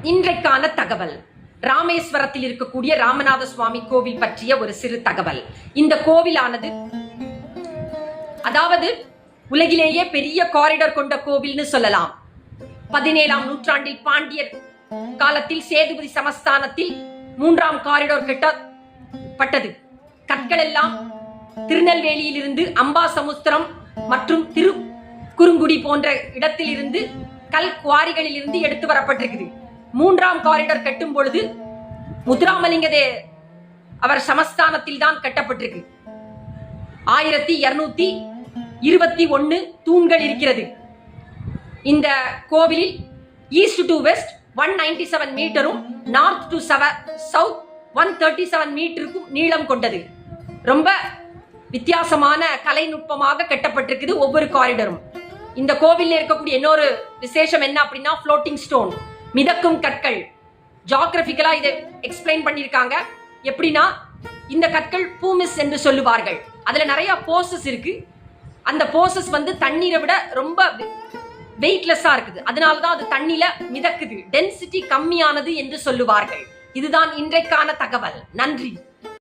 இன்றைக்கான தகவல் ராமேஸ்வரத்தில் இருக்கக்கூடிய ராமநாத சுவாமி கோவில் பற்றிய ஒரு சிறு தகவல். இந்த கோவிலானது அதாவது உலகிலேயே பெரிய காரிடர் கொண்ட கோவில்னு சொல்லலாம். 17ஆம் நூற்றாண்டில் பாண்டியர் காலத்தில் சேதுபதி சமஸ்தானத்தில் 3ஆம் காரிடர் கட்டப்பட்டது. கற்கள் எல்லாம் திருநெல்வேலியிலிருந்து அம்பாசமுத்திரம் மற்றும் திருக்குறுங்குடி போன்ற இடத்தில் இருந்து கல் குவாரிகளில் இருந்து எடுத்து வரப்பட்டிருக்குது. 3ஆம் காரிடர் கட்டும் பொழுது முத்துராமலிங்க அவர் சமஸ்தானத்தில் தான் கட்டப்பட்டிருக்கு. 1221 தூண்கள் இருக்கிறது. இந்த கோவிலில் ஈஸ்ட் டு வெஸ்ட் 197 மீட்டரும் நார்த் டு சவுத் 137 மீட்டருக்கும் நீளம் கொண்டது. ரொம்ப வித்தியாசமான கலைநுட்பமாக கட்டப்பட்டிருக்குது ஒவ்வொரு காரிடரும். இந்த கோவிலில் இருக்கக்கூடிய இன்னொரு விசேஷம் என்ன அப்படின்னா ஃப்ளோட்டிங் ஸ்டோன், மிதக்கும் கற்கள். ஜியோகிராபிக்கலா இதை எக்ஸ்பிளைன் பண்ணியிருக்காங்க. எப்படின்னா இந்த கற்கள் பூமிஸ் என்று சொல்லுவார்கள். அதுல நிறைய போசஸ் இருக்கு. அந்த போசஸ் தண்ணீரை விட ரொம்ப வெயிட்லெஸ்ஸா இருக்குது. அதனாலதான் அது தண்ணில மிதக்குது. டென்சிட்டி கம்மியானது என்று சொல்லுவார்கள். இதுதான் இன்றைக்கான தகவல். நன்றி.